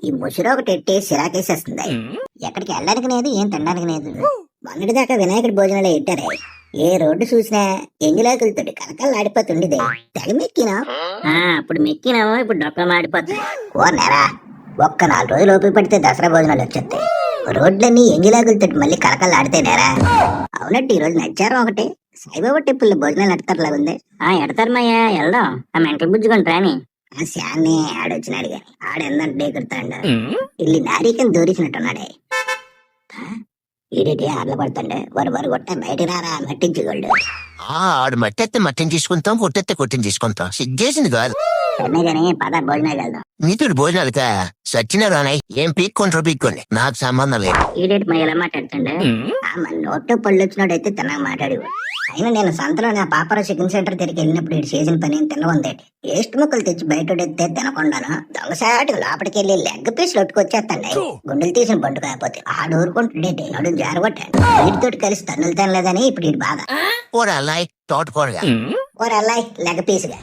ఈ ముసిరి ఒకటి ఎట్టి సిరాకేసేస్తుంది. ఎక్కడికి వెళ్ళడానికి లేదు, ఏం తినడానికి లేదు. మొన్నటిదాకా వినాయకుడి భోజనాలు ఎట్టారే. ఏ రోడ్డు చూసినా ఎంగిలాకులతోటి కలకల్లా ఆడిపోతుండేదే. తెగ మెక్కినా అప్పుడు మెక్కినామో ఇప్పుడు డొక్క మాడిపోతుంది. ఓ నెరా, ఒక్క 4 రోజులు ఓపిక పడితే దసరా భోజనాలు వచ్చేస్తాయి. రోడ్లన్నీ ఎంగిలాకులతోటి మళ్ళీ కలకల్లా ఆడితే నేరా. అవునట్టు ఈ రోజు నచ్చారం ఒకటి సాయిబాబా టెంపుల్ భోజనాలు ఎడతారులా ఉంది. ఎడతారమయ్యా, వెళ్దాం. ఆ మెంటలు బుజ్జుకొని రాని. ఆ శాన్ని ఆడొచ్చినాడు గాని ఆడెందంటే కుడతాడు. ఇల్లు నారీకని దూరిసినట్టున్నాడే. ఈడేటి ఆర్ల పడతాండే. వరు కొట్ట బయట రారా మట్టించుకోళ్ళు. ఆడు మట్టెత్తే మట్టిని తీసుకుంటాం, కొట్టెత్తే కొట్టిని తీసుకుంటాం. సిగ్గేసింది కాదు గానీ పద భోజనాలు వెళ్దాం. నీతుడు భోజనాలుకా సచ్చినారానయ్. ఏం పీక్కుంటారో పీక్కోండి, నాకు సంబంధం లేదు. ఈడేటి మా ఎలా మాట్లాడుతుండే. మన నోట్లో పళ్ళు వచ్చినోడైతే తిన్నాక మాట్లాడి. అయినా నేను సంతలో నా పాపర చికెన్ సెంటర్ తిరిగి వెళ్ళినప్పుడు ఇటు చేసిన పని తినవందేటి. ఏస్ట్ ముక్కలు తెచ్చి బయటెత్తే తినకుండాను దొంగసాటికి లోపలికి వెళ్ళి లెగ్ పీసులు ఒట్టుకొచ్చేస్తాండి. గుండెలు తీసిన బండు కాకపోతే ఆడు ఊరుకుంటుండేటి. నడు జారగొట్టాడు. వీటితోటి కలిసి తన్నులు తినలేదని ఇప్పుడు ఇటు బాధ. ఓరా అల్లాయ్ తోటకూరగా, ఓరల్లాయ్ లెగ్ పీసుగా.